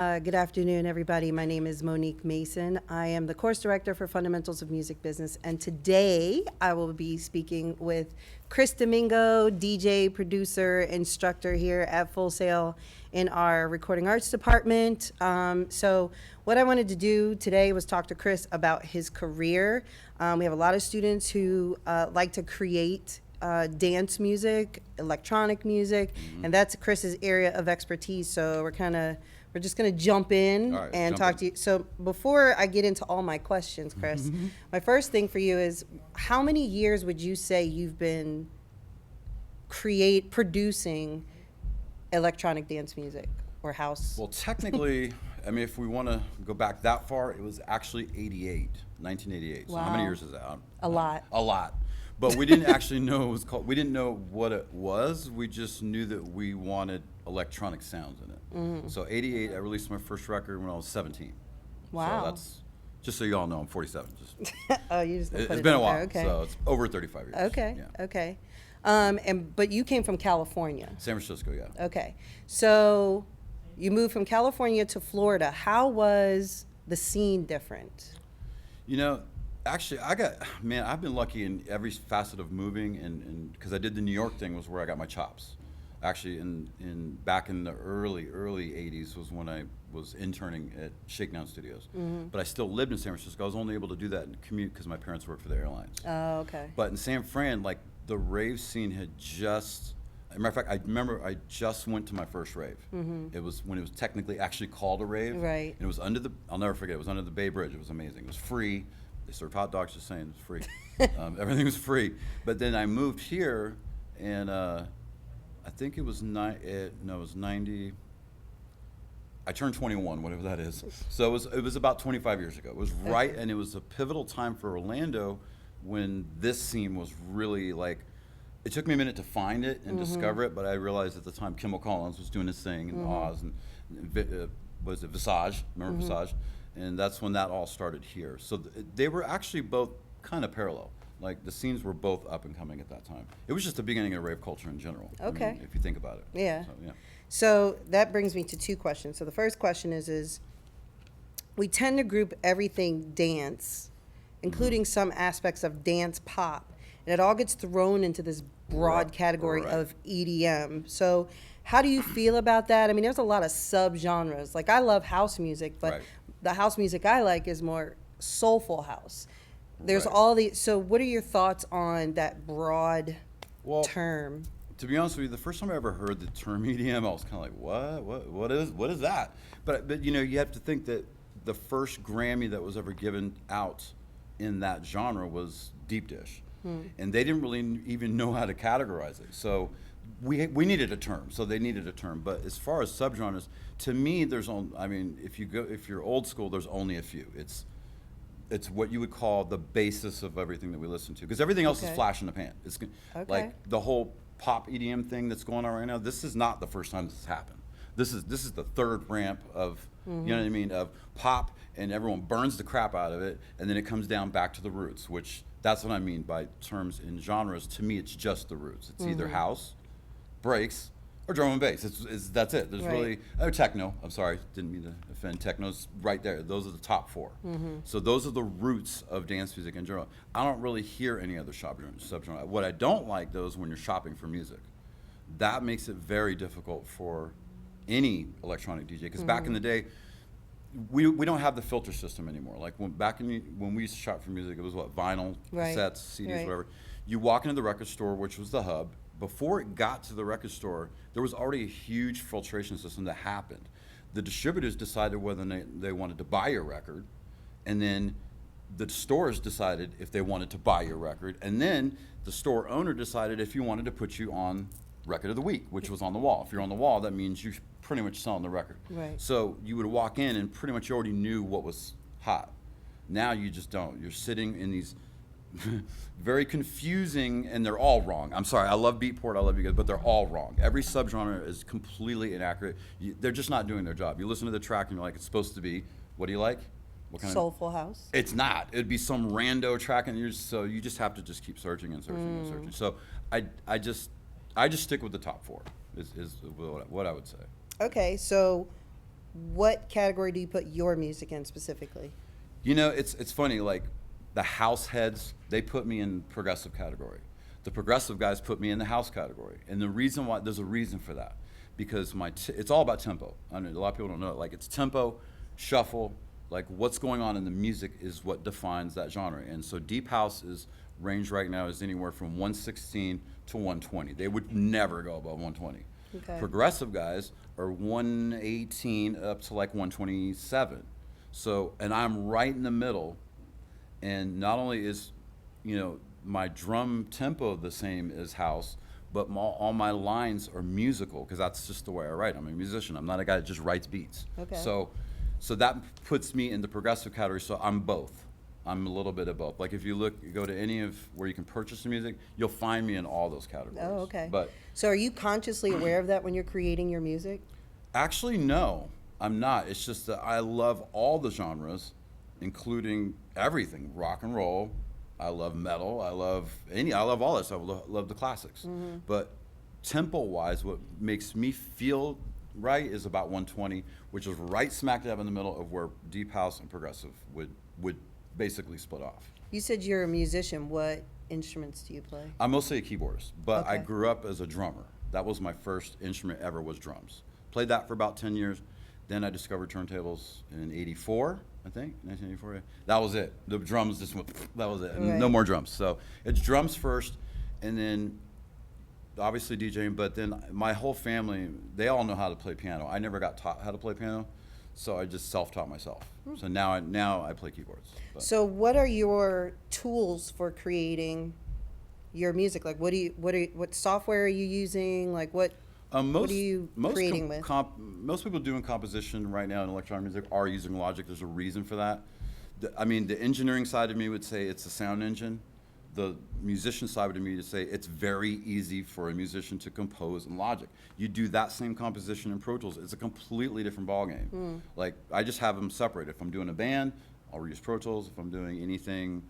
Good afternoon, everybody. My name is Monique Mason. I am the course director for Fundamentals of Music Business, and today I will be speaking with Chris Domingo, DJ, producer, instructor here at Full Sail in our recording arts department. So what I wanted to do today was talk to Chris about his career. We have a lot of students who like to create dance music, electronic music, and that's Chris's area of expertise. So we're just going to jump in and talk to you. So before I get into all my questions, Chris, my first thing for you is, how many years would you say you've been producing electronic dance music or house? Well, technically, I mean, if we want to go back that far, it was actually 1988. So how many years is that? A lot. A lot. But we didn't actually know it was called, we didn't know what it was. We just knew that we wanted electronic sounds in it. So 88, I released my first record when I was 17. Wow. So that's, just so you all know, I'm 47. Just, Oh, you just it's been a while, so it's over 35 years. Okay, Yeah. okay. But you came from California. San Francisco, yeah. Okay. So you moved from California to Florida. How was the scene different? You know, actually, I've been lucky in every facet of moving, and because I did the New York thing was where I got my chops. Actually, back in the early 80s was when I was interning at Shakedown Studios. But I still lived in San Francisco. I was only able to do that and commute because my parents worked for the airlines. Oh, okay. But in San Fran, like, the rave scene had just, as a matter of fact, I remember I just went to my first rave. It was when it was technically actually called a rave. Right. And it was I'll never forget, it was under the Bay Bridge. It was amazing. It was free. They served hot dogs, just saying, it was free. Everything was free. But then I moved here, and I think it was 90. I turned 21, whatever that is. So it was about 25 years ago. It was right, and it was a pivotal time for Orlando when this scene was really like, it took me a minute to find it and discover it, but I realized at the time Kimmel Collins was doing his thing in Oz, and was it Visage? Remember Visage? And that's when that all started here. So they were actually both kind of parallel. Like, the scenes were both up and coming at that time. It was just the beginning of rave culture in general. Okay. I mean, if you think about it. Yeah. So, yeah. So that brings me to two questions. So the first question is we tend to group everything dance, including some aspects of dance pop, and it all gets thrown into this broad category of EDM. So how do you feel about that? I mean, there's a lot of subgenres. Like, I love house music, but the house music I like is more soulful house. There's all these. So what are your thoughts on that broad term? To be honest with you, the first time I ever heard the term EDM, I was kind of like, what is that? But you know, you have to think that the first Grammy that was ever given out in that genre was Deep Dish, and they didn't really even know how to categorize it. So we needed a term. So they needed a term. But as far as subgenres, to me, if you're old school, there's only a few. It's what you would call the basis of everything that we listen to, because everything else is flash in the pan. It's like the whole pop EDM thing that's going on right now. This is not the first time this has happened. This is the third ramp of, you know what I mean, of pop, and everyone burns the crap out of it, and then it comes down back to the roots, which that's what I mean by terms in genres. To me, it's just the roots. It's either house, breaks, or drum and bass. That's it. There's really techno. I'm sorry, didn't mean to offend. Techno's right there. Those are the top four. So those are the roots of dance music in general. I don't really hear any other subgenre. What I don't like, though, is when you're shopping for music. That makes it very difficult for any electronic DJ, because back in the day, we don't have the filter system anymore. Like when we used to shop for music, it was vinyl, cassettes, CDs, whatever. You walk into the record store, which was the hub. Before it got to the record store, there was already a huge filtration system that happened. The distributors decided whether they wanted to buy your record, and then the stores decided if they wanted to buy your record, and then the store owner decided if you wanted to put you on Record of the Week, which was on the wall. If you're on the wall, that means you're pretty much selling the record. So you would walk in and pretty much you already knew what was hot. Now you just don't. You're sitting in these very confusing, and they're all wrong. I'm sorry, I love Beatport, I love you guys, but they're all wrong. Every subgenre is completely inaccurate. They're just not doing their job. You listen to the track and you're like, it's supposed to be, what do you like? What kind Soulful house? It's not. It'd be some rando track, and so you just have to just keep searching and searching and searching. So I just stick with the top four is what I would say. Okay, so what category do you put your music in specifically? You know, it's funny, like the house heads, they put me in progressive category. The progressive guys put me in the house category. And the reason why, there's a reason for that. Because it's all about tempo. I know a lot of people don't know it. Like it's tempo, shuffle, like what's going on in the music is what defines that genre. And so deep house is range right now is anywhere from 116 to 120. They would never go above 120. Okay. Progressive guys are 118 up to like 127. So, and I'm right in the middle. And not only is, you know, my drum tempo the same as house, but all my lines are musical because that's just the way I write. I'm a musician. I'm not a guy that just writes beats. Okay. So that puts me in the progressive category. So I'm both. I'm a little bit of both. Like if you go to any of where you can purchase the music, you'll find me in all those categories. Oh, okay. But so are you consciously aware of that when you're creating your music? actually, no, I'm not. It's just that I love all the genres, including everything, rock and roll. I love metal. I love all this. I love the classics. Mm-hmm. But tempo-wise, what makes me feel right is about 120, which is right smack dab in the middle of where deep house and progressive would basically split off. You said you're a musician. What instruments do you play? I'm mostly a keyboardist, but I Okay. grew up as a drummer. That was my first instrument ever was drums. Played that for about 10 years. Then I discovered turntables in 84, I think, 1984. Yeah. That was it. The drums just went, that was it. Right. No more drums. So it's drums first, and then obviously DJing, but then my whole family, they all know how to play piano. I never got taught how to play piano, so I just self-taught myself. So now I play keyboards. But. So what are your tools for creating your music? Like what software are you using? Like what are you creating with? Most people doing composition right now in electronic music are using Logic. There's a reason for that. The engineering side of me would say it's a sound engine. The musician side of me would say it's very easy for a musician to compose in Logic. You do that same composition in Pro Tools, it's a completely different ballgame. Like I just have them separated. If I'm doing a band, I'll use Pro Tools. If I'm doing anything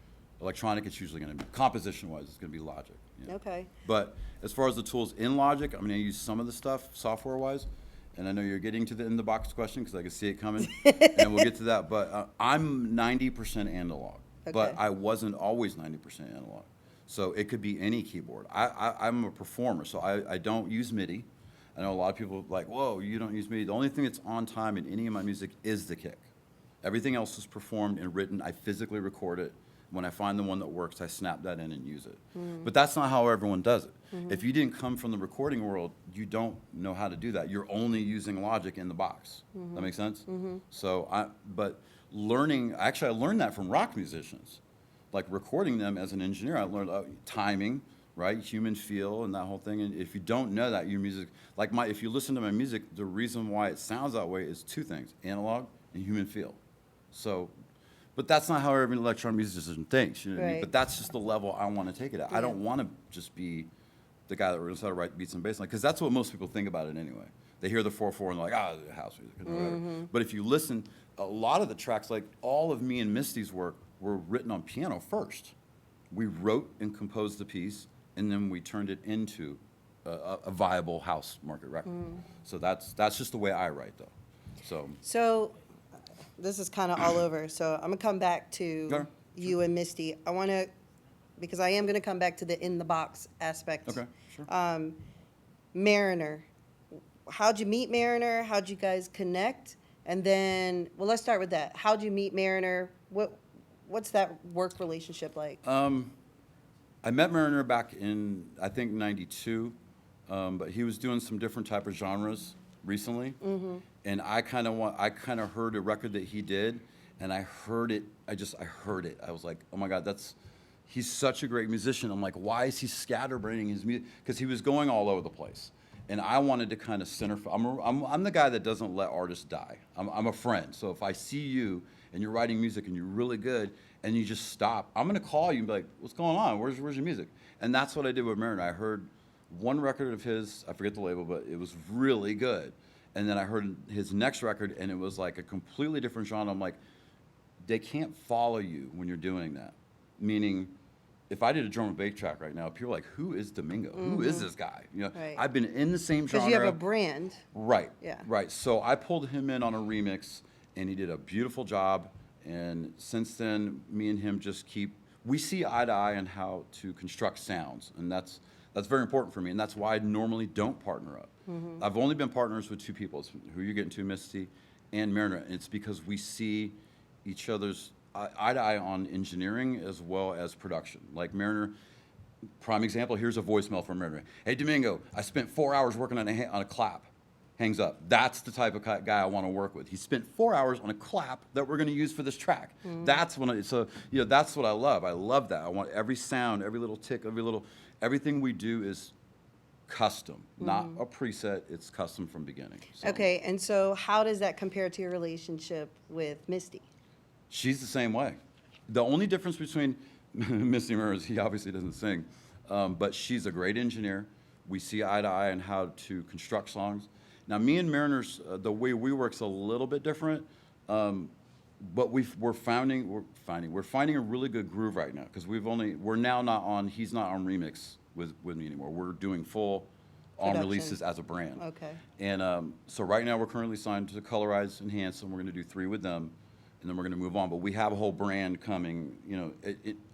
electronic, it's usually going to be composition-wise. It's going to be Logic. You know? Okay. But as far as the tools in Logic, I mean, I use some of the stuff software-wise, and I know you're getting to the in-the-box question because I can see it coming, and we'll get to that. But I'm 90% analog, but Okay. I wasn't always 90% analog. So it could be any keyboard. I'm a performer, so I don't use MIDI. I know a lot of people are like, whoa, you don't use MIDI. The only thing that's on time in any of my music is the kick. Everything else is performed and written. I physically record it. When I find the one that works, I snap that in and use it. But that's not how everyone does it. If you didn't come from the recording world, you don't know how to do that. You're only using Logic in the box. That makes sense? So, but learning, actually I learned that from rock musicians. Like recording them as an engineer, I learned timing, right? Human feel and that whole thing. And if you don't know that, your music, like if you listen to my music, the reason why it sounds that way is two things, analog and human feel. So, but that's not how every electronic musician thinks, you know what I mean? Right. But that's just the level I want to take it at. I don't want to just be the guy that knows how to write beats and bass line, because that's what most people think about it anyway. They hear the 4/4 and they're like, house music, or whatever. But if you listen, a lot of the tracks, like all of me and Misty's work, were written on piano first. We wrote and composed the piece, and then we turned it into a viable house market record. So that's just the way I write, though. So this is kind of all over. So I'm gonna come back to Sure. you and Misty. I want to, because I am gonna come back to the in the box aspect. Okay, sure. Mariner, how'd you meet Mariner? How'd you guys connect? And then, well, let's start with that. How'd you meet Mariner? What's that work relationship like? I met Mariner back in, I think, '92, but he was doing some different type of genres recently, and I kind of heard a record that he did, and I heard it. I heard it. I was like, oh my God, he's such a great musician. I'm like, why is he scatterbraining his music? Because he was going all over the place, and I wanted to kind of center. I'm the guy that doesn't let artists die. I'm a friend, so if I see you and you're writing music and you're really good and you just stop, I'm gonna call you and be like, what's going on? Where's your music? And that's what I did with Mariner. I heard one record of his, I forget the label, but it was really good. And then I heard his next record and it was like a completely different genre. I'm like, they can't follow you when you're doing that. Meaning, if I did a drum and bass track right now, people are like, who is Domingo? Who is this guy? You know, Right. I've been in the same genre. Because you have a brand. Right. Yeah. Right. So I pulled him in on a remix, and he did a beautiful job. And since then, me and him just we see eye to eye on how to construct sounds, and that's very important for me, and that's why I normally don't partner up. I've only been partners with two people. It's who you're getting to, Misty, and Mariner. And it's because we see each other's eye to eye on engineering as well as production. Like Mariner, prime example, here's a voicemail from Mariner. Hey, Domingo, I spent 4 hours working on a clap. Hangs up. That's the type of guy I want to work with. He spent 4 hours on a clap that we're going to use for this track. That's that's what I love. I love that. I want every sound, every little tick, everything we do is custom, not a preset. It's custom from beginning. So. Okay, and so how does that compare to your relationship with Misty? She's the same way. The only difference between Misty and her is he obviously doesn't sing, but she's a great engineer. We see eye to eye on how to construct songs. Now, me and Mariner's, the way we work's a little bit different, but we're finding a really good groove right now because he's not on remix with me anymore. We're doing full on Production. Releases as a brand. Okay. And so right now we're currently signed to Colorize Enhance, and we're going to do 3 with them, and then we're going to move on. But we have a whole brand coming,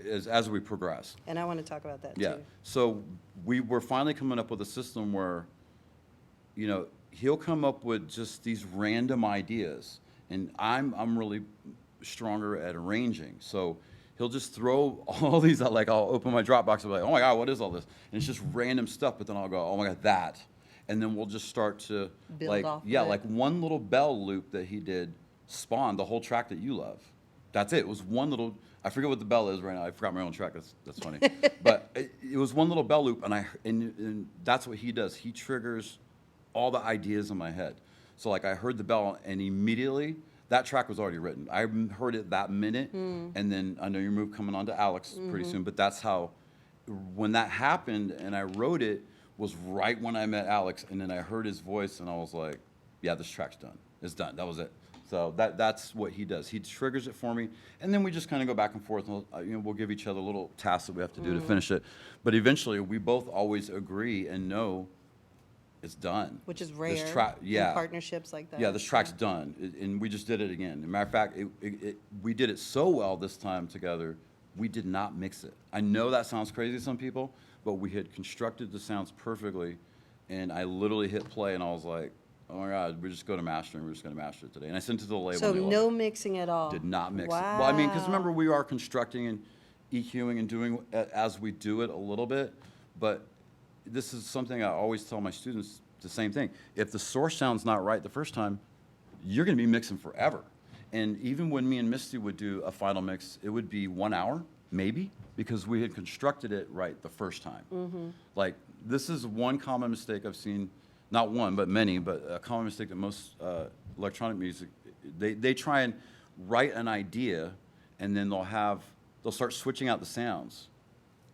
as we progress. And I want to talk about that Yeah. too. So we're finally coming up with a system where, he'll come up with just these random ideas, and I'm really stronger at arranging. So he'll just throw all these out. Like I'll open my Dropbox and be like, oh my God, what is all this? And it's just random stuff. But then I'll go, oh my God, that. And then we'll just start to Build off of it. like one little bell loop that he did spawned the whole track that you love. That's it. It was one little. I forget what the bell is right now. I forgot my own track. That's funny. But it was one little bell loop, and that's what he does. He triggers all the ideas in my head. So like I heard the bell, and immediately that track was already written. I heard it that minute, and then I know your move coming on to Alex pretty soon. But that's how, when that happened, and I wrote it, was right when I met Alex, and then I heard his voice, and I was like, yeah, this track's done. It's done. That was it. So that's what he does. He triggers it for me, and then we just kind of go back and forth. And we'll give each other little tasks that we have to do to finish it. But eventually, we both always agree and know it's done. Which is rare in partnerships like that. Yeah, this track's done, and we just did it again. As a matter of fact, we did it so well this time together, we did not mix it. I know that sounds crazy to some people, but we had constructed the sounds perfectly, and I literally hit play, and I was like, oh my God, we're just going to mastering. We're just going to master it today. And I sent it to the label. So and they no loved it. mixing at all. Did not mix Wow. it. Well, I mean, because remember, we are constructing and EQing and doing as we do it a little bit, but this is something I always tell my students, the same thing. If the source sounds not right the first time, you're going to be mixing forever. And even when me and Misty would do a final mix, it would be 1 hour, maybe, because we had constructed it right the first time. Like, this is one common mistake I've seen, not one, but many, but a common mistake that most electronic music, they try and write an idea, and then they'll start switching out the sounds.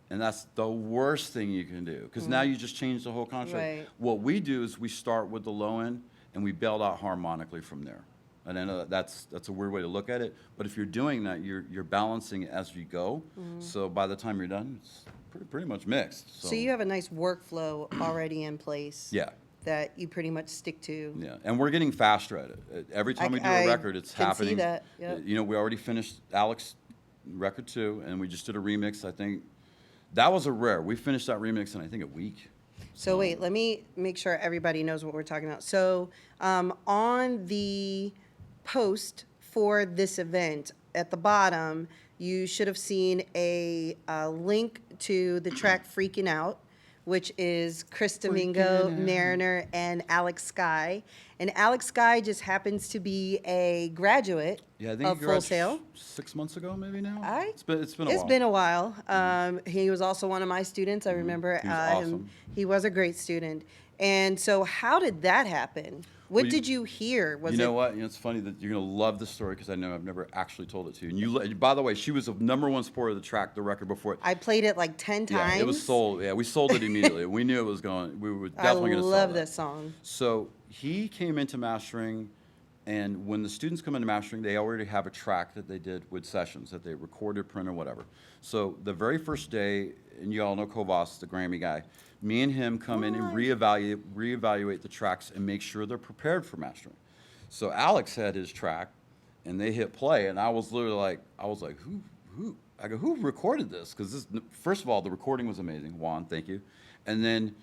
And that's the worst thing you can do, because now you just change the whole contract. Right. What we do is we start with the low end, and we build out harmonically from there. And I know that's a weird way to look at it, but if you're doing that, you're balancing it as you go. So by the time you're done, it's pretty much mixed. So you have a nice workflow already in place. Yeah. That you pretty much stick to. Yeah, and we're getting faster at it. Every time we do I a record, it's can happening. see that, yep. We already finished Alex record 2, and we just did a remix. I think that was a rare. We finished that remix in, I think, a week. So wait, let me make sure everybody knows what we're talking about. So on the post for this event, at the bottom, you should have seen a link to the track Freaking Out, which is Chris Domingo, Mariner, and Alex Sky. And Alex Sky just happens to be a graduate Yeah, I think of he Full graduated Sail. 6 months ago, maybe now. It's been a while. It's been a while. He was also one of my students. I remember He was awesome. He was a great student. And so how did that happen? What did you hear? You know what? It's funny that you're going to love this story, because I know I've never actually told it to you. And by the way, she was a #1 supporter of the track, the record before it. I played it like 10 times. Yeah, it was sold. Yeah, we sold it immediately. We knew it was going. We were definitely going to sell it. I love this song. So he came into mastering And when the students come into mastering, they already have a track that they did with sessions that they recorded, printed, whatever. So the very first day, and you all know Kovas, the Grammy guy, me and him come in and reevaluate the tracks and make sure they're prepared for mastering. So Alex had his track, and they hit play, and I was literally like, who? I go, who recorded this? Because this, first of all, the recording was amazing. Juan, thank you. And then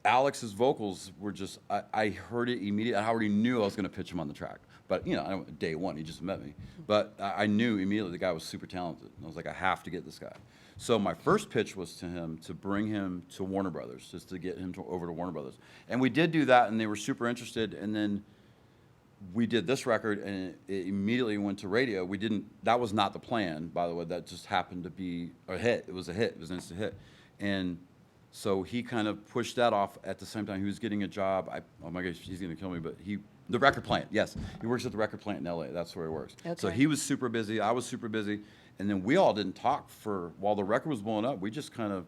Alex's vocals were just, I heard it immediately. I already knew I was going to pitch him on the track. But, you know, day one, he just met me. But I knew immediately the guy was super talented. And I was like, I have to get this guy. So my first pitch was to him to bring him to Warner Brothers, just to get him over to Warner Brothers. And we did do that, and they were super interested. And then we did this record, and it immediately went to radio. We didn't, that was not the plan, by the way. That just happened to be a hit. It was a hit. It was an instant hit. And so he kind of pushed that off at the same time. He was getting a job. Oh my gosh, he's going to kill me, but the record plant, yes. He works at the record plant in LA. That's where he works. Okay. So he was super busy. I was super busy. And then we all didn't talk while the record was blowing up. We just kind of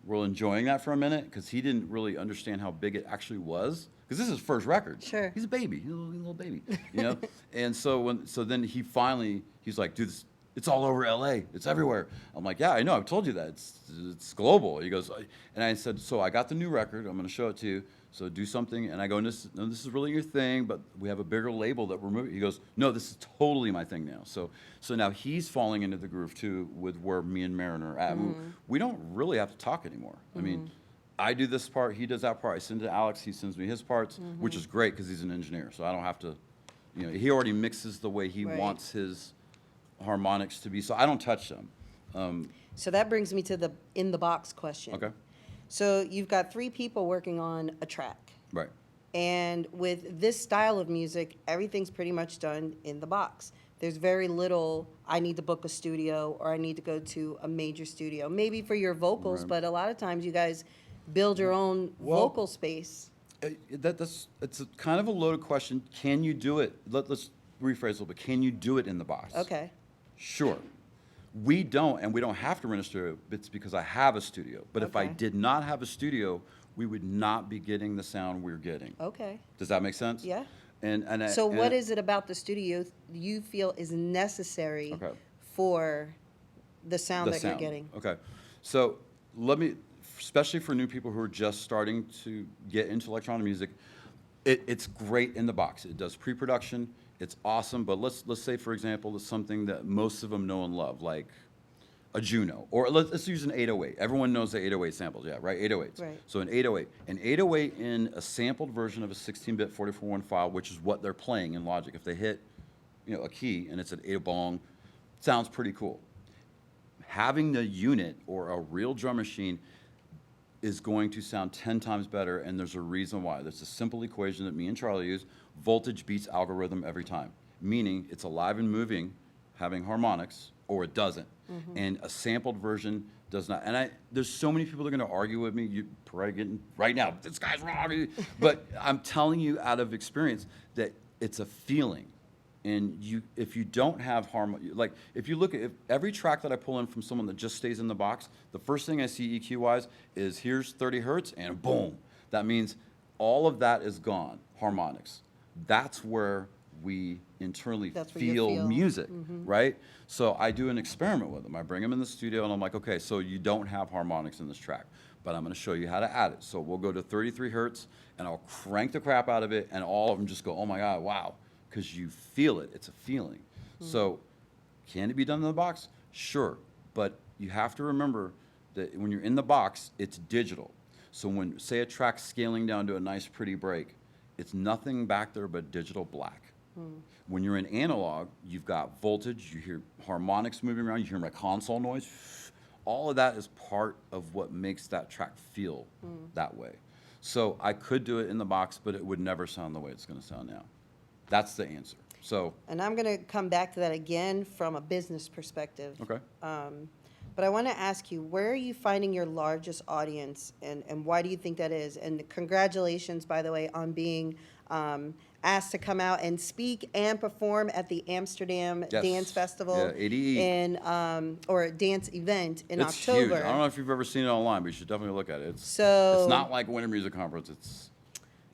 were enjoying that for a minute because he didn't really understand how big it actually was. Because this is his first record. Sure. He's a baby. He's a little baby, you know? And so then he's like, dude, it's all over LA. It's everywhere. I'm like, yeah, I know. I've told you that. It's global. He goes, and I said, so I got the new record. I'm going to show it to you. So do something. And I go, no, this is really your thing, but we have a bigger label that we're moving. He goes, no, this is totally my thing now. So now he's falling into the groove too with where me and Mariner are at. We don't really have to talk anymore. I mean, I do this part, he does that part. I send it to Alex, he sends me his parts, which is great because he's an engineer. So I don't have to, you know, he already mixes the way he wants his harmonics to be. So I don't touch them. So that brings me to the in the box question. Okay. So you've got 3 people working on a track. Right. And with this style of music, everything's pretty much done in the box. There's very little, I need to book a studio or I need to go to a major studio. Maybe for your vocals, but a lot of times you guys build your own vocal space. It's a kind of a loaded question. Can you do it? Let's rephrase a little bit. Can you do it in the box? Okay. Sure. We don't, and we don't have to rent a studio. It's because I have a studio. But if I did not have a studio, we would not be getting the sound we're getting. Okay. Does that make sense? Yeah. So what is it about the studio you feel is necessary for the sound that you're getting? Okay. So especially for new people who are just starting to get into electronic music, it's great in the box. It does pre-production. It's awesome. But let's say, for example, it's something that most of them know and love, like a Juno. Or let's use an 808. Everyone knows the 808 samples, yeah, right? 808s. Right. So an 808. An 808 in a sampled version of a 16-bit 44-1 file, which is what they're playing in Logic. If they hit, you know, a key and it's an 8 bong, sounds pretty cool. Having the unit or a real drum machine is going to sound 10 times better, and there's a reason why. There's a simple equation that me and Charlie use. Voltage beats algorithm every time, meaning it's alive and moving, having harmonics, or it doesn't. And a sampled version does not. And there's so many people that are going to argue with me. You're probably getting, right now, this guy's wrong. But I'm telling you out of experience that it's a feeling. And if you don't have harmony, like if you look at every track that I pull in from someone that just stays in the box, the first thing I see EQ-wise is here's 30 hertz and boom. That means all of that is gone, harmonics. That's where we internally feel music, right? So I do an experiment with them. I bring them in the studio and I'm like, okay, so you don't have harmonics in this track, but I'm gonna show you how to add it. So we'll go to 33 hertz and I'll crank the crap out of it and all of them just go, oh my God, wow. Because you feel it, it's a feeling. So can it be done in the box? Sure, but you have to remember that when you're in the box, it's digital. So when, say a track's scaling down to a nice pretty break, it's nothing back there but digital black. When you're in analog, you've got voltage, you hear harmonics moving around, you hear my console noise. All of that is part of what makes that track feel that way. So I could do it in the box, but it would never sound the way it's gonna sound now. That's the answer. So. And I'm gonna come back to that again from a business perspective. Okay. But I want to ask you, where are you finding your largest audience, and why do you think that is? And congratulations, by the way, on being asked to come out and speak and perform at the Amsterdam Dance Festival, ADE, or dance event in it's October. Huge. I don't know if you've ever seen it online, but you should definitely look at it. It's not like Winter Music Conference. It's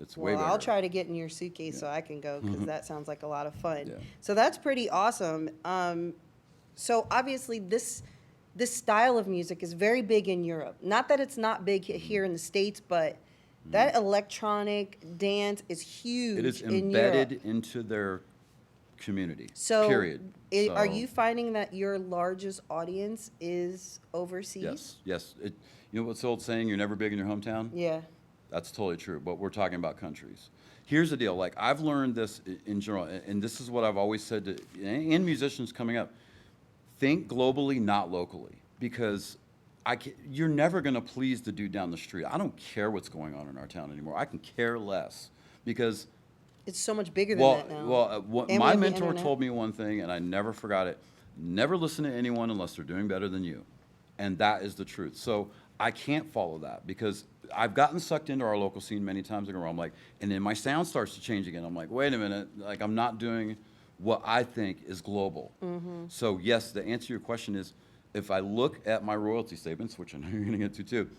It's way Well, better. I'll try to get in your suitcase so Yeah. I can go because that sounds like a lot of fun. Yeah. So that's pretty awesome. So obviously this style of music is very big in Europe. Not that it's not big here in the States, but that electronic dance is huge It is in Europe. embedded into their community. So, period. are So, you finding that your largest audience is overseas? Yes, yes. You know what's the old saying? You're never big in your hometown. Yeah. That's totally true, but we're talking about countries. Here's the deal, like I've learned this in general, and this is what I've always said to and musicians coming up, think globally, not locally, because you're never gonna please the dude down the street. I don't care what's going on in our town anymore. I can care less, because It's so much bigger than that now. And we my have the mentor internet. told me one thing, and I never forgot it. Never listen to anyone unless they're doing better than you. And that is the truth. So I can't follow that because I've gotten sucked into our local scene many times in a row. I'm like, and then my sound starts to change again. I'm like, wait a minute, like I'm not doing what I think is global. So yes, the answer to your question is, if I look at my royalty statements, which I know you're gonna get to too,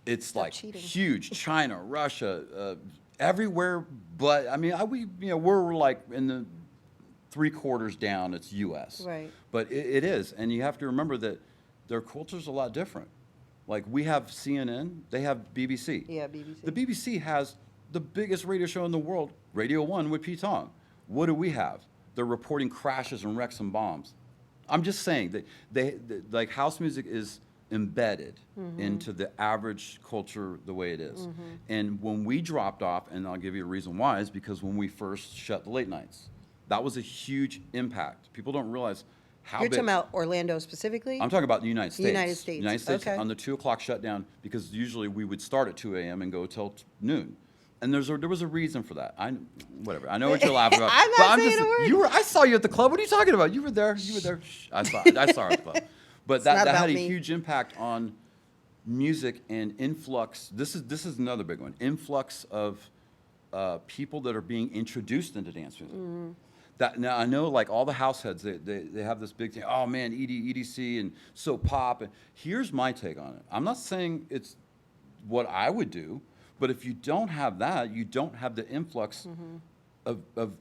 it's Stop like cheating. huge. China, Russia, everywhere, but I mean, we're like in the 3/4 down. It's U.S. Right. But it is, and you have to remember that their culture's a lot different. Like we have CNN, they have BBC. Yeah, BBC. The BBC has the biggest radio show in the world, Radio 1 with Pete Tong. What do we have? They're reporting crashes and wrecks and bombs. I'm just saying that like house music is embedded into the average culture the way it is. And when we dropped off, and I'll give you a reason why, is because when we first shut the late nights, that was a huge impact. People don't realize how You're big. talking about Orlando specifically? I'm talking about the United States. United States, United States okay. on the 2 o'clock shutdown, because usually we would start at 2 a.m. and go till noon. And there was a reason for that. Whatever. I know what you're laughing about. I'm not but saying a word. I saw you at the club. What are you talking about? You were there. You were there. Shh, I saw her at the club. But not that had about a me. huge impact on music and influx. This is another big one. Influx of people that are being introduced into dance music. Now I know, like all the house heads, they have this big thing. Oh man, EDC and so pop. And here's my take on it. I'm not saying it's what I would do, but if you don't have that, you don't have the influx of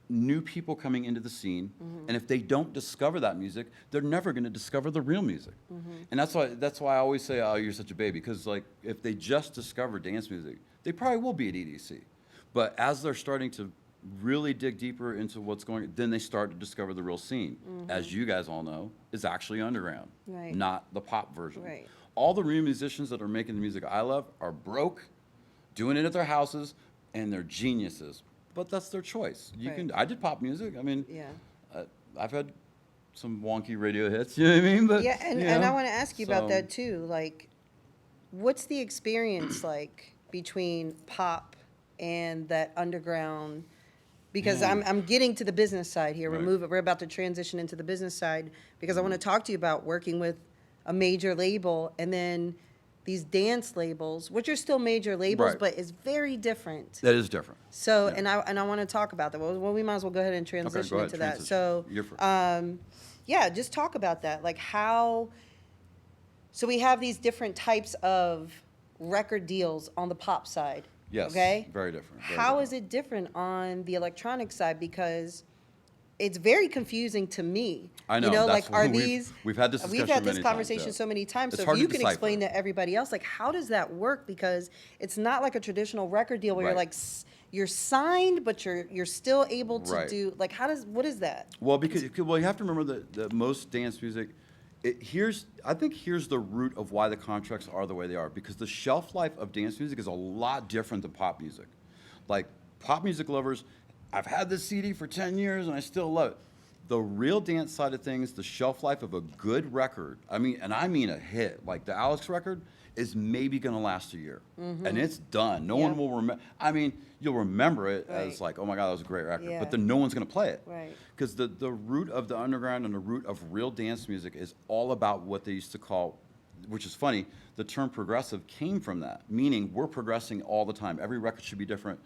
new people coming into the scene. And if they don't discover that music, they're never going to discover the real music. And that's why I always say, oh, you're such a baby, because like if they just discover dance music, they probably will be at EDC. But as they're starting to really dig deeper into what's going on, then they start to discover the real scene. As you guys all know, is actually underground, Right. not the pop version. Right. All the real musicians that are making the music I love are broke, doing it at their houses, and they're geniuses. But that's their choice. Right. I did pop music. I mean, Yeah. I've had some wonky radio hits. You know what I mean? But Yeah, and you I know, want to ask you about so- that too. Like, what's the experience like between pop and that underground? Because I'm getting to the business side here. Right. We're about to transition into the business side because I want to talk to you about working with a major label and then these dance labels, which are still major labels, Right. but it's very different. That is different. So, Yeah. and I want to talk about that. Well, we might as well go ahead and Okay, transition go ahead, into that. transition. So, You're first. yeah, just talk about that. Like how. So we have these different types of record deals on the pop side. Yes, Okay. very different, very How different. is it different on the electronic side? Because it's very confusing to me. I know, You know, that's like are what these? we've had this We've discussion had this many times, conversation yeah. so many times. It's So hard if to you can decipher. explain to everybody else, like how does that work? Because it's not like a traditional record deal where you're Right. like you're signed, but you're still able to Right. do like what is that? Well, you have to remember that most dance music, I think here's the root of why the contracts are the way they are, because the shelf life of dance music is a lot different than pop music. Like pop music lovers, I've had this CD for 10 years and I still love it. The real dance side of things, the shelf life of a good record, I mean a hit, like the Alex record, is maybe going to last a year. And it's done. No one Yeah. will remember. I mean, you'll remember it Right. as like, oh my God, that was a great record. Yeah. But then no one's going to play it. Right. Because the root of the underground and the root of real dance music is all about what they used to call, which is funny, the term progressive came from that, meaning we're progressing all the time. Every record should be different.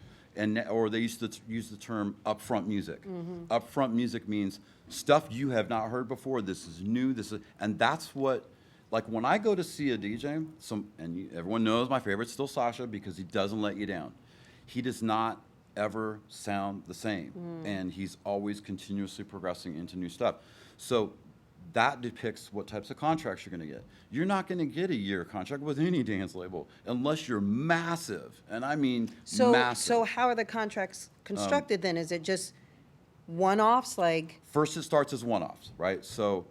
Or they used to use the term upfront music. Upfront music means stuff you have not heard before. This is new. And that's what, like when I go to see a DJ, everyone knows my favorite's still Sasha because he doesn't let you down. he does not ever sound the same. And he's always continuously progressing into new stuff. So that depicts what types of contracts you're going to get. You're not going to get a year contract with any dance label unless you're massive. And I mean massive. So how are the contracts constructed then? Is it just one-offs, like? First, it starts as one-offs, right? So,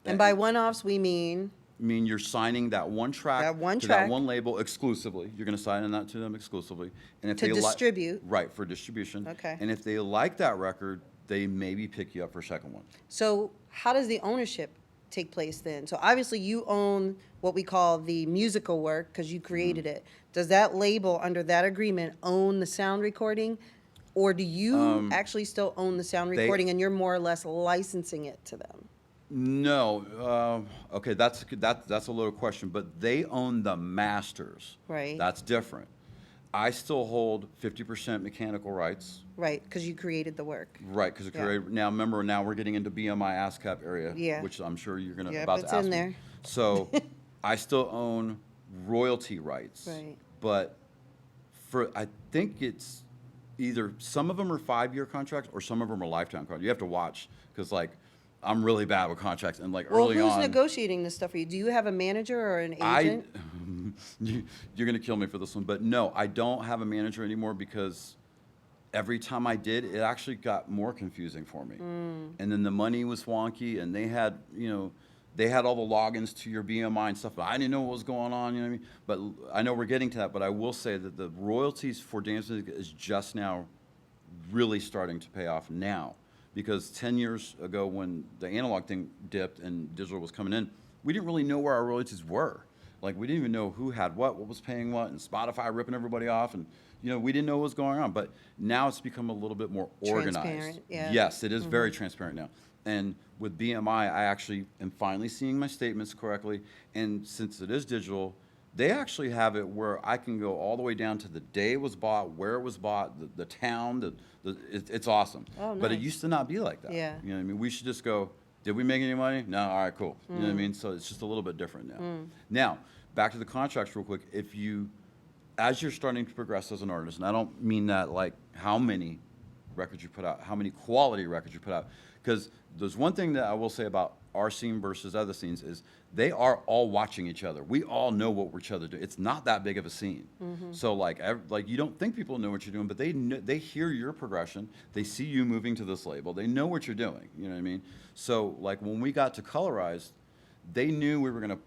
And by one-offs, we mean? mean you're signing that one track That one to track. that one label exclusively. You're going to sign that to them exclusively. And if To they distribute. right, for distribution. Okay. And if they like that record, they maybe pick you up for a second one. So how does the ownership take place then? So obviously you own what we call the musical work because you created Mm-hmm. it. Does that label under that agreement own the sound recording? Or do you actually still own the sound recording and you're more or less licensing it to them? No, okay, that's a little question, but they own the masters. Right. That's different. I still hold 50% mechanical rights. Right, because you created the work. Right, because Yeah. now remember, now we're getting into BMI ASCAP area, Yeah. which I'm sure you're gonna Yep, about it's to ask in me. there. So I still own royalty rights. Right. But I think it's either some of them are 5-year contracts or some of them are lifetime contracts. You have to watch because like I'm really bad with contracts and like Well, early who's on. negotiating this stuff for you? Do you have a manager or an agent? You're going to kill me for this one, but no, I don't have a manager anymore because every time I did, it actually got more confusing for me. And then the money was wonky, and they had, they had all the logins to your BMI and stuff, but I didn't know what was going on, you know what I mean? But I know we're getting to that, but I will say that the royalties for dance music is just now really starting to pay off now. Because 10 years ago when the analog thing dipped and digital was coming in, we didn't really know where our royalties were. Like, we didn't even know who had what was paying what, and Spotify ripping everybody off, and, we didn't know what was going on. But now it's become a little bit more organized. Transparent, yeah. Yes, it is very transparent now. And with BMI, I actually am finally seeing my statements correctly. And since it is digital, they actually have it where I can go all the way down to the day it was bought, where it was bought, the town. It's awesome. Oh, But it nice. used to not be like that. Yeah. You know what I mean? We should just go, did we make any money? No, all right, cool. You know what I mean? So it's just a little bit different now. Now, back to the contracts real quick. As you're starting to progress as an artist, and I don't mean that like how many records you put out, how many quality records you put out, because there's one thing that I will say about our scene versus other scenes is they are all watching each other. We all know what each other do. It's not that big of a scene. So like you don't think people know what you're doing, but they hear your progression. They see you moving to this label. They know what you're doing. You know what I mean? So like when we got to Colorized, they knew we were going to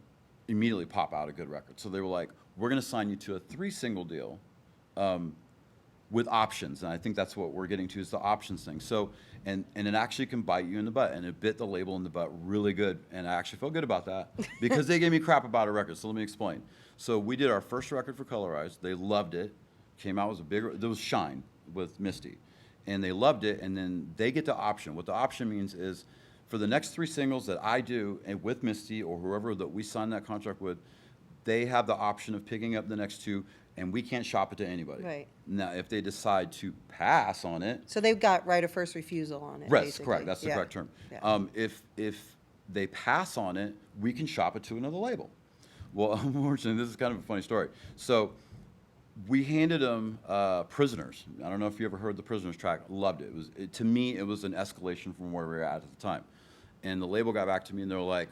immediately pop out a good record. So they were like, we're going to sign you to a 3-single deal with options. And I think that's what we're getting to is the options thing. So, and it actually can bite you in the butt. And it bit the label in the butt really good. And I actually felt good about that because they gave me crap about a record. So let me explain. So we did our first record for Colorized. They loved it. Came out, it was Shine with Misty. And they loved it. And then they get the option. What the option means is for the next 3 singles that I do and with Misty or whoever that we sign that contract with, they have the option of picking up the next 2, and we can't shop it to anybody. Right. Now, if they decide to pass on it, So they've got right of first refusal on it, right, basically. correct. That's the Yeah. correct term. Yeah. If they pass on it, we can shop it to another label. Well, unfortunately, this is kind of a funny story. So we handed them Prisoners. I don't know if you ever heard the Prisoners track. Loved it. To me, it was an escalation from where we were at the time. And the label got back to me, and they were like,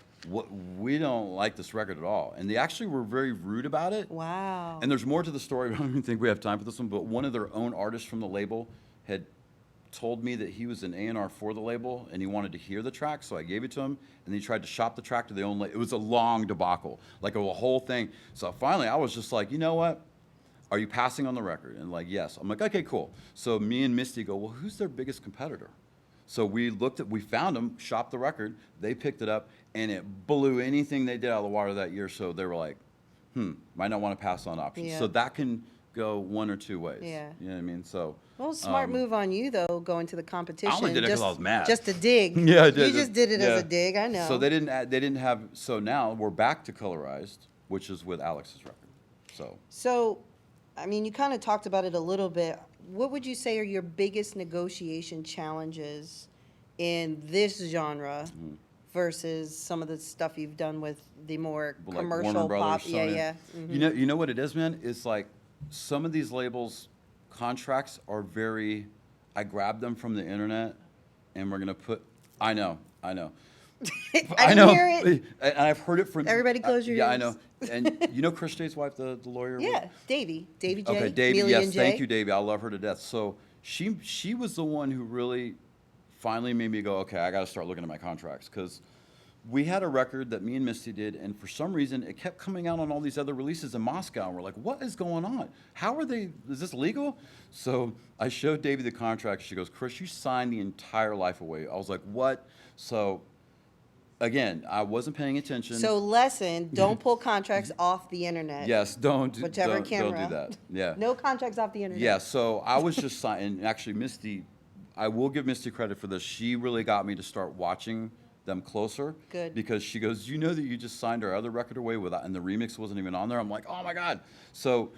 we don't like this record at all. And they actually were very rude about it. Wow. And there's more to the story, but I don't even think we have time for this one. But one of their own artists from the label had told me that he was an A&R for the label, and he wanted to hear the track, so I gave it to him, and he tried to shop the track to the own label. It was a long debacle, like a whole thing. So finally, I was just like, you know what? Are you passing on the record? And like, yes. I'm like, okay, cool. So me and Misty go, well, who's their biggest competitor? So we found them, shopped the record, they picked it up, and it blew anything they did out of the water that year. So they were like, might not want to pass on options. Yeah. So that can go one or two ways. Yeah. You know what I mean? So. Well, smart move on you, though, going to the competition. I only did it 'cause I was mad. Just to dig. Yeah, I did. You just did it as Yeah. a dig, I know. So they didn't have, so now we're back to Colorized, which is with Alex's record. So, I mean, you kind of talked about it a little bit. What would you say are your biggest negotiation challenges in this genre versus some of the stuff you've done with the more Like commercial Warner pop? Brothers, Yeah, Sony. yeah. You know what it is, man? It's like some of these labels contracts are very, I grabbed them from the internet and we're going to put, I know. I didn't hear it. And I've heard it from. Everybody close your Yeah, I ears. know. And you know Chris J's wife, the lawyer? Yeah, Davy J. Okay, Davy, Amelia yes, and thank J. you, Davy. I love her to death. So she was the one who really finally made me go, okay, I got to start looking at my contracts, because we had a record that me and Misty did, and for some reason it kept coming out on all these other releases in Moscow, and we're like, what is going on? How are they, is this legal? So I showed Davy the contract. She goes, Chris, you signed the entire life away. I was like, what? So again, I wasn't paying attention. So lesson, don't pull contracts off the internet. Yes, don't Whichever camera. don't do that. Yeah. No contracts off the internet. Yeah, so I was just signing. Actually, Misty, I will give Misty credit for this. She really got me to start watching them closer. Good. Because she goes, you know that you just signed our other record away without, and the remix wasn't even on there. I'm like, oh my God. So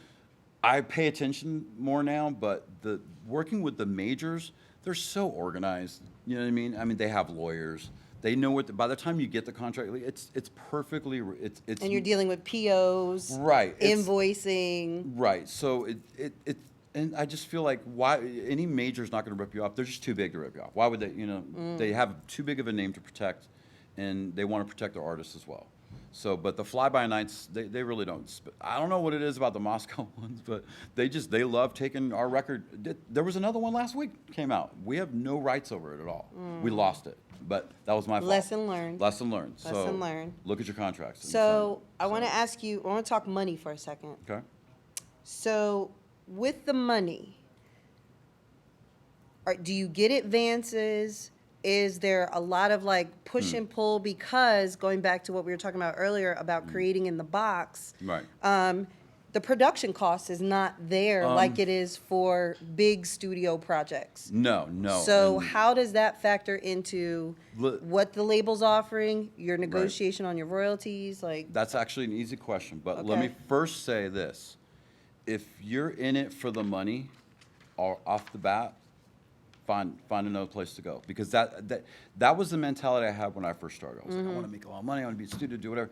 I pay attention more now, but the working with the majors, they're so organized. You know what I mean? I mean, they have lawyers. They know what. By the time you get the contract, it's perfectly. It's. And you're dealing with POs. Right. Invoicing. Right. So it and I just feel like, why any major's not going to rip you off. They're just too big to rip you off. Why would they? You know, they have too big of a name to protect, and they want to protect their artists as well. So, but the fly-by-nights, they really don't. I don't know what it is about the Moscow ones, but they love taking our record. There was another one last week came out. We have no rights over it at all. We lost it, but that was my fault. Lesson learned. Lesson learned. Lesson So learned. look at your contracts. and So sign I want to ask you, I want to talk money for a second. it. Okay. So with the money, do you get advances? Is there a lot of like push and pull? Because going back to what we were talking about earlier about creating in the box, Right. the production cost is not there like it is for big studio projects. No. So and how does that factor into Look- what the label's offering, your negotiation on your royalties? Like, That's actually an easy question, but let me Okay. first say this. If you're in it for the money, or off the bat, find another place to go. Because that was the mentality I had when I first started. I was like, I want to make a lot of money, I want to be a studio, do whatever.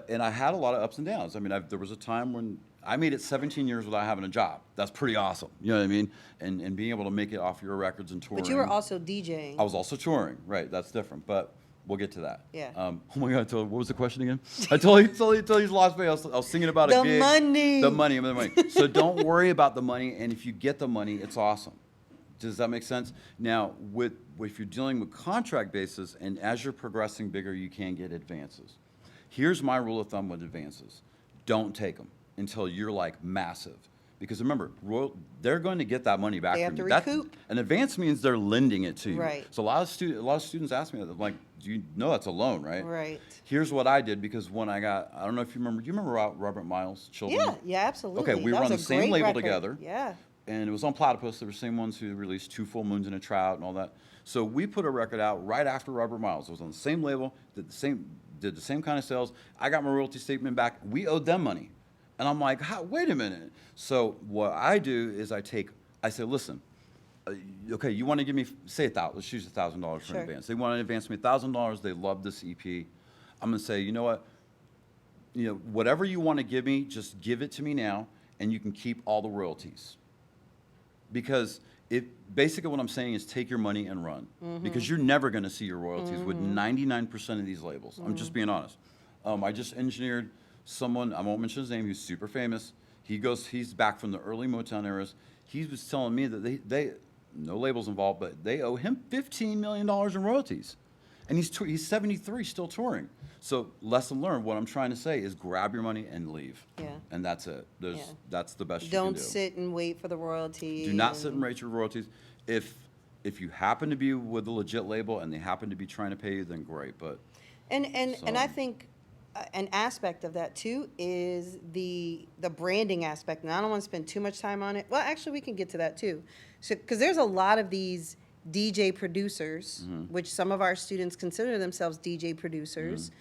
And I had a lot of ups and downs. I mean, there was a time when I made it 17 years without having a job. That's pretty awesome. You know what I mean? And being able to make it off your records and touring. but you were also DJing. I was also touring, right? That's different, but we'll get to that. Yeah. Oh my God! What was the question again? I totally lost me. I was thinking about a The gig. money. The money. So don't worry about the money, and if you get the money, it's awesome. Does that make sense? Now, if you're dealing with contract basis, and as you're progressing bigger, you can get advances. Here's my rule of thumb with advances: don't take them until you're like massive. Because remember, they're going to get that money back They from have you. to recoup. An advance means they're lending it to you. Right. So a lot of students ask me that, like, do you know that's a loan, right? Right. Here's what I did, because when I don't know if you remember, do you remember Robert Miles' Children? Yeah, absolutely. Okay, we That were was on a the same great label record. together. Yeah. And it was on Platypus. They were the same ones who released Two Full Moons and a Trout and all that. So we put a record out right after Robert Miles. It was on the same label, did the same kind of sales. I got my royalty statement back. We owed them money. And I'm like, wait a minute. So what I do is I say, listen, okay, you want to give me, say let's choose $1,000 for Sure. an advance. They want to advance me $1,000. They love this EP. I'm going to say, you know what? Whatever you want to give me, just give it to me now, and you can keep all the royalties. Because basically what I'm saying is take your money and run. Because you're never going to see your royalties with 99% of these labels. I'm just being honest. I just engineered someone, I won't mention his name, he's super famous. He's back from the early Motown eras. He was telling me that they no labels involved, but they owe him $15 million in royalties. And he's 73, still touring. So lesson learned, what I'm trying to say is grab your money and leave. Yeah. And that's it. That's the best you Don't can do. sit and wait for the royalty. Do not sit and rate your royalties. If you happen to be with a legit label and they happen to be trying to pay you, then great. But And I So- think an aspect of that too is the branding aspect. And I don't want to spend too much time on it. Well, actually, we can get to that too. So, because there's a lot of these DJ producers, which some of our students consider themselves DJ producers.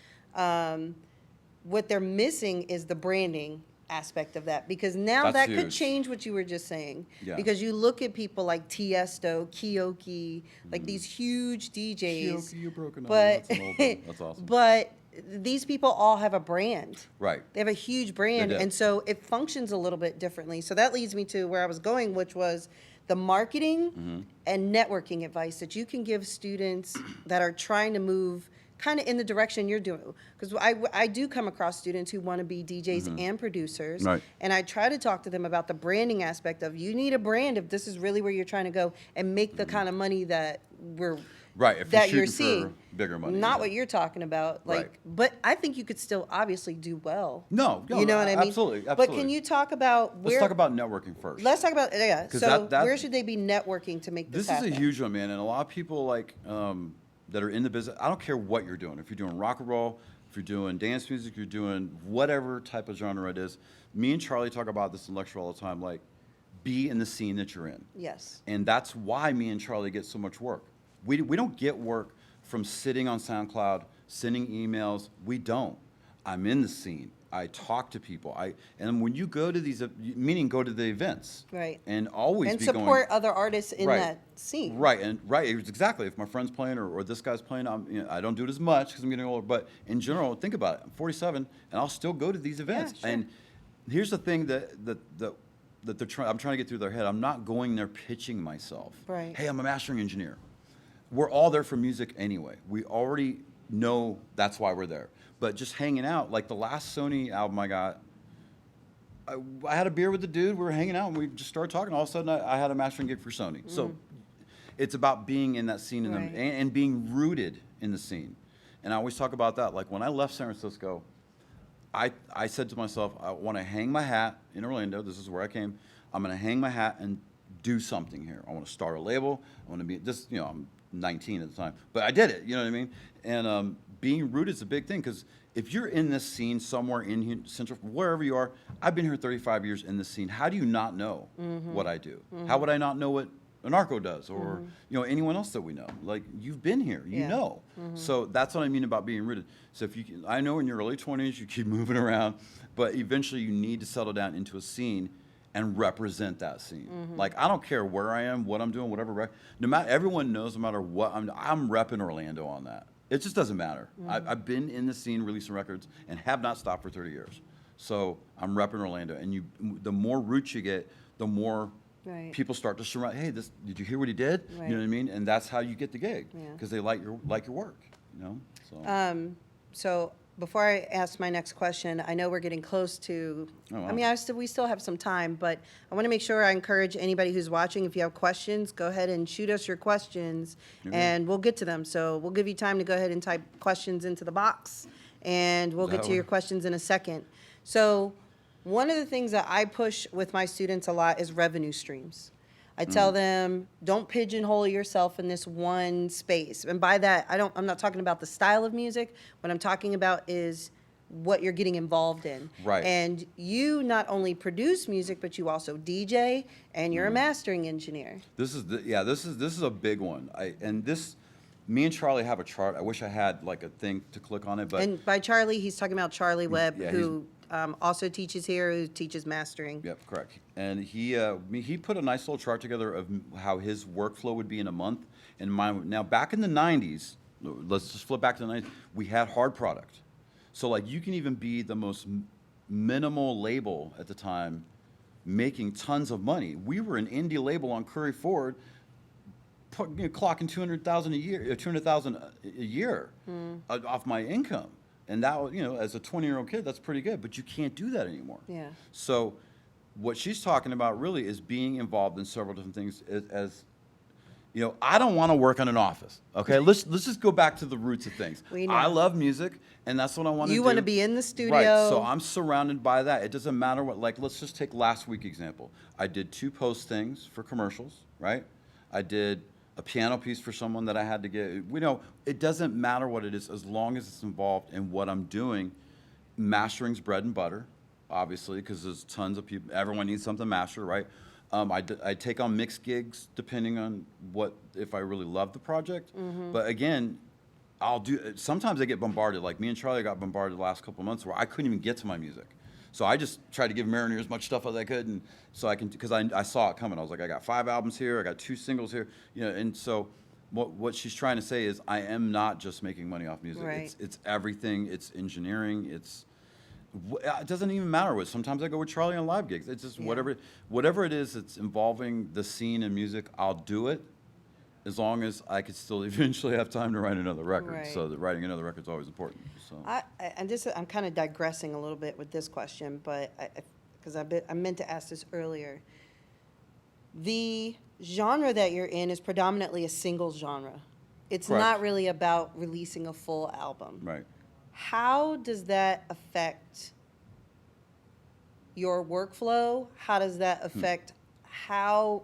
What they're missing is the branding aspect of that, because now That's that could huge. change what you were just saying. Yeah. Because you look at people like Tiesto, Kioki, like these huge DJs. Kioki, you're broken up. But That's an old one. That's awesome. but these people all have a brand. Right. They have a huge brand, They do. and so it functions a little bit differently. So that leads me to where I was going, which was the marketing and networking advice that you can give students that are trying to move kind of in the direction you're doing. Because I do come across students who want to be DJs and producers, Right. and I try to talk to them about the branding aspect of you need a brand if this is really where you're trying to go and make the kind of money that we're Right, if that you're you're shooting for seeing. bigger money, Not yeah. what you're talking about. Like, Right. but I think you could still obviously do well. No, You know what I mean? absolutely, But absolutely. can you talk about where? Let's talk about networking first. Let's talk about, yeah. 'Cause So that- where should they be networking to make this This is happen? a huge one, man, and a lot of people like that are in the business. I don't care what you're doing. If you're doing rock and roll, if you're doing dance music, you're doing whatever type of genre it is. Me and Charlie talk about this in lecture all the time. Like, be in the scene that you're in, Yes. and that's why me and Charlie get so much work. We don't get work from sitting on SoundCloud, sending emails. We don't. I'm in the scene. I talk to people. And when you go to these, meaning go to the events, Right. and always And be support going, other artists in Right. that scene. Right, and right, exactly. If my friend's playing or this guy's playing, I don't do it as much because I'm getting older. But in general, think about it. I'm 47, and I'll still go to these events. sure. And here's the thing that I'm trying to get through their head. I'm not going there pitching myself. Right. Hey, I'm a mastering engineer. We're all there for music anyway. We already know that's why we're there. But just hanging out, like the last Sony album I got, I had a beer with the dude. We were hanging out, and we just started talking. All of a sudden, I had a mastering gig for Sony. So it's about being in that scene Right. and being rooted in the scene. And I always talk about that. Like when I left San Francisco, I said to myself, I want to hang my hat in Orlando. This is where I came. I'm going to hang my hat and do something here. I want to start a label. I want to be just, I'm 19 at the time, but I did it. You know what I mean? And being rooted is a big thing because if you're in this scene somewhere in here, Central, wherever you are, I've been here 35 years in this scene. How do you not know what I do? How would I not know what Anarcho does or anyone else that we know? Like you've been here, you Yeah. know. So that's what I mean about being rooted. So if I know in your early 20s you keep moving around, but eventually you need to settle down into a scene and represent that scene. Like I don't care where I am, what I'm doing, whatever. No matter, everyone knows no matter what I'm repping Orlando on that. It just doesn't matter. I've been in the scene releasing records and have not stopped for 30 years. So I'm repping Orlando, and the more roots you get, the more Right. people start to surround. Hey, did you hear what he did? Right. You know what I mean? And that's how you get the gig Yeah. because they like your work. So So before I ask my next question, I know we're getting close to, Oh, wow. I mean, we still have some time, but I want to make sure I encourage anybody who's watching, if you have questions, go ahead and shoot us your questions, and we'll get to them. So we'll give you time to go ahead and type questions into the box, and we'll get to your questions in a second. So one of the things that I push with my students a lot is revenue streams. I tell them, don't pigeonhole yourself in this one space. And by that, I'm not talking about the style of music. What I'm talking about is what you're getting involved in. Right. And you not only produce music, but you also DJ and you're a mastering engineer. this is a big one. Me and Charlie have a chart. I wish I had like a thing to click on it, but And by Charlie, he's talking about Charlie Webb, yeah, who also teaches here, who teaches mastering. Yep, correct. And he put a nice little chart together of how his workflow would be in a month. And mine now back in the 90s, let's just flip back to the 90s. We had hard product, so like you can even be the most minimal label at the time, making tons of money. We were an indie label on Curry Ford, clocking 200,000 a year, 200,000 a year off my income. And that, as a 20-year-old kid, that's pretty good. But you can't do that anymore. Yeah. So what she's talking about really is being involved in several different things. I don't want to work in an office. Okay, let's just go back to the roots of things. We know. I love music, and that's what I want to do. You want to be in the studio. Right. So I'm surrounded by that. It doesn't matter what. Like, let's just take last week example. I did 2 post things for commercials. Right. I did a piano piece for someone that I had to get. It doesn't matter what it is as long as it's involved in what I'm doing. Mastering's bread and butter, obviously, because there's tons of people. Everyone needs something to master, right? I take on mixed gigs depending on if I really love the project. But again, sometimes I get bombarded. Like me and Charlie got bombarded the last couple of months where I couldn't even get to my music. So I just tried to give Mariner as much stuff as I could, and so I can, because I saw it coming. I was like, I got 5 albums here, I got 2 singles here, and so what she's trying to say is I am not just making money off music. Right. It's everything. It's engineering. It doesn't even matter what. Sometimes I go with Charlie on live gigs. It's just Yeah. whatever it is that's involving the scene and music, I'll do it, as long as I could still eventually have time to write another record. Right. So that writing another record is always important. So I'm kind of digressing a little bit with this question, but because I meant to ask this earlier. The genre that you're in is predominantly a singles genre. It's Correct. not really about releasing a full album. right. How does that affect your workflow? How does that affect how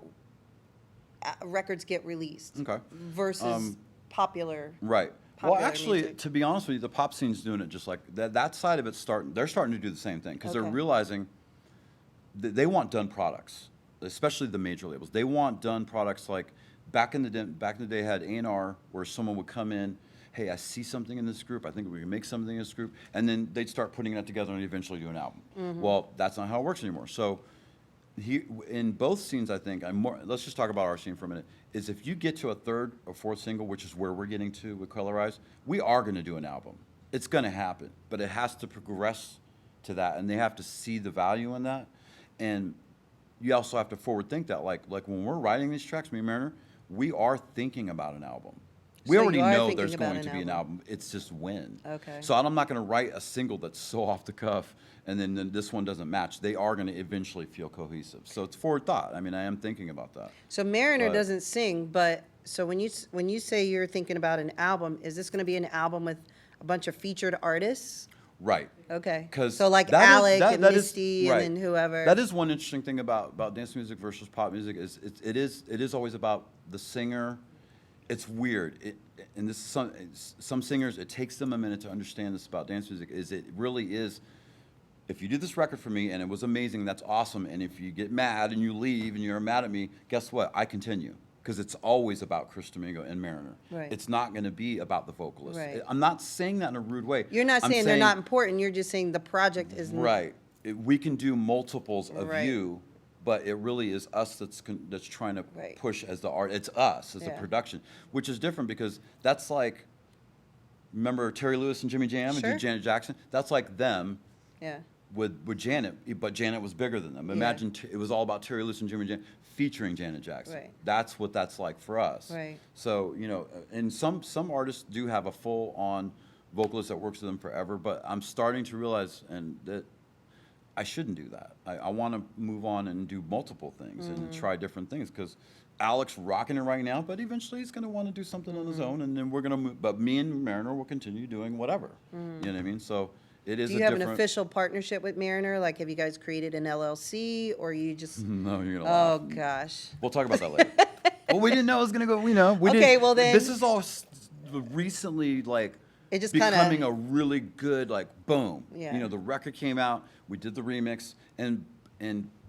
records get released Okay. versus popular? Right. Well, popular actually, music? to be honest with you, the pop scene's doing it just like that. That side of it's they're starting to do the same thing because they're Okay. realizing they want done products, especially the major labels. They want done products like back in the day had A&R where someone would come in, hey, I see something in this group. I think we can make something in this group, and then they'd start putting it together and eventually do an album. Well, that's not how it works anymore. So in both scenes, I think, let's just talk about our scene for a minute, is if you get to a third or fourth single, which is where we're getting to with Colorize, we are going to do an album. It's going to happen, but it has to progress to that, and they have to see the value in that. And you also have to forward think that, like when we're writing these tracks, me and Mariner, we are thinking about an album. We So already you are know thinking there's about going an to be an album. album. It's just when. Okay. So I'm not going to write a single that's so off the cuff, and then this one doesn't match. They are going to eventually feel cohesive. So it's forward thought. I mean, I am thinking about that. So Mariner But- doesn't sing, but so when you say you're thinking about an album, is this going to be an album with a bunch of featured artists? Right. Okay. 'Cause So like that is- Alec that- and that is- Misty right. and then whoever. That is one interesting thing about dance music versus pop music is it is always about the singer. It's weird. And this is some singers, it takes them a minute to understand this about dance music, is it really is, if you did this record for me and it was amazing, that's awesome. And if you get mad and you leave and you're mad at me, guess what? I continue. Because it's always about Chris Domingo and Mariner. Right. It's not going to be about the vocalist. Right. I'm not saying that in a rude way. You're not I'm saying they're not important. You're just saying the project is Right. We can do multiples of Right. you, but it really is us that's trying to Right. push as the art. It's us as a Yeah. production, which is different because that's like, remember Terry Lewis and Jimmy Jam and Sure. Janet Jackson? That's like them Yeah. with Janet, but Janet was bigger than them. Yeah. Imagine it was all about Terry Lewis and Jimmy Jam featuring Janet Jackson. Right. That's what that's like for us. Right. So, and some artists do have a full-on vocalist that works with them forever, but I'm starting to realize that I shouldn't do that. I want to move on and do multiple things and try different things because Alec's rocking it right now, but eventually he's going to want to do something on his own, and then we're going to move. But me and Mariner will continue doing whatever. You know what I mean? So it is Do you have an official partnership with Mariner? Like, have you guys created an LLC or you just? No, you're going to Oh laugh. gosh. We'll talk about that later. Well, we didn't know it was going to go. We know. We Okay, didn't- well then- This is all recently like It just kinda- becoming a really good like boom. Yeah. The record came out. We did the remix, and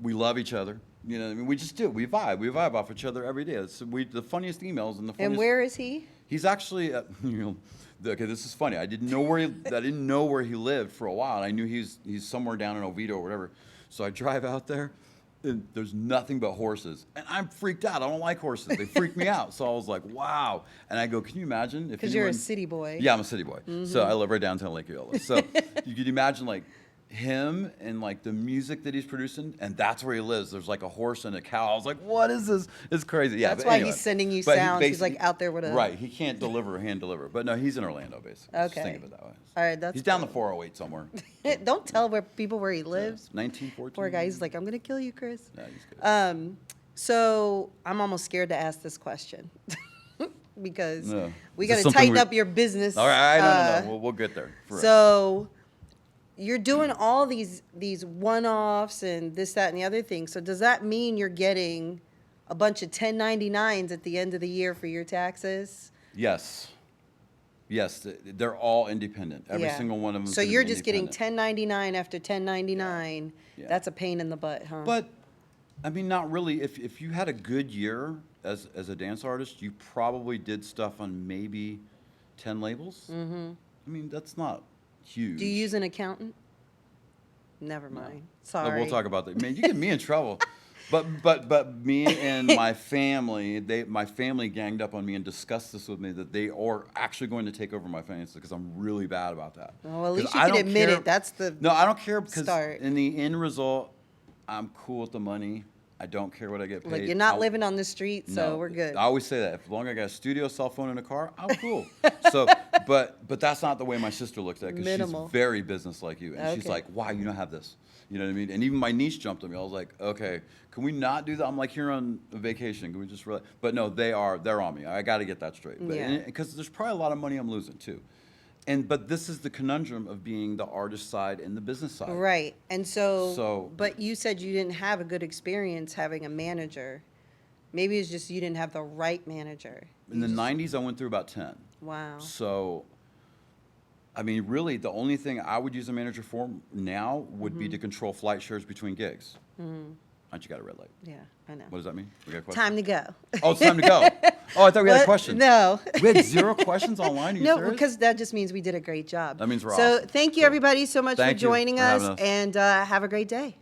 we love each other. I mean, we just do. We vibe off each other every day. The funniest emails and the funniest. And where is he? He's actually, okay, this is funny. I didn't know where he lived for a while. And I knew he's somewhere down in Oviedo or whatever. So I drive out there, and there's nothing but horses, and I'm freaked out. I don't like horses. They freak me out. So I was like, wow. And I go, can you imagine if? Because you're a city boy. Yeah, I'm a city boy. So I live right downtown Lake Eola. So you could imagine like him and like the music that he's producing, and that's where he lives. There's like a horse and a cow. I was like, what is this? It's crazy. Yeah, That's but why anyway. he's sending you But he sounds. He's like basically- out there with a. Right, he can't hand deliver. But no, he's in Orlando basically. Just Okay. think of it that way. All right, that's He's down cool. the 408 somewhere. Don't tell people where he lives. 1914. Poor guy. He's like, I'm gonna kill you, Chris. No, he's good. So I'm almost scared to ask this question because No. we Is got this to something tighten we- up your business. All right, no. We'll get there. For us. So you're doing all these one-offs and this, that, and the other thing. So does that mean you're getting a bunch of 1099s at the end of the year for your taxes? Yes, they're all independent. Every Yeah. single one of them. So you're just getting 1099 after 1099. Yeah. That's a pain in the butt, huh? But I mean, not really. If you had a good year as a dance artist, you probably did stuff on maybe 10 labels. Mm-hmm. I mean, that's not huge. Do you use an accountant? Never mind. No, Sorry. we'll talk about that. Man, you get me in trouble. But me and my family, my family ganged up on me and discussed this with me that they are actually going to take over my finances because I'm really bad about that. Well, at least 'Cause you I can don't admit care- it. That's the No, I don't care because start. in the end result, I'm cool with the money. I don't care what I get paid. Look, you're not I'll- living on the street, so No, we're good. I always say that. As long as I got a studio, cell phone, and a car, I'm cool. So, but that's not the way my sister looks at it because Minimal. she's very business like you, and she's Okay. like, "Why you don't have this?" You know what I mean? And even my niece jumped on me. I was like, "Okay, can we not do that?" I'm like, "Here on a vacation, can we just?" But no, they're on me. I got to get that straight. Yeah. Because there's probably a lot of money I'm losing too. But this is the conundrum of being the artist side and the business side. Right. And So- but you said you didn't have a good experience having a manager. Maybe it's just you didn't have the right manager. In the 90s, I went through about 10. Wow. So, I mean, really, the only thing I would use a manager for now would be to control flight shares between gigs. Aren't you got a red light? Yeah, I know. What does that mean? We got a question? Time to go. Oh, it's time to go. Oh, I thought we had a What? question. No. We had 0 questions online? Are you No, serious? because that just means we did a great job. That means we're So awesome. thank you, Cool. everybody, so much Thank for you joining for us, having us. and have a great day.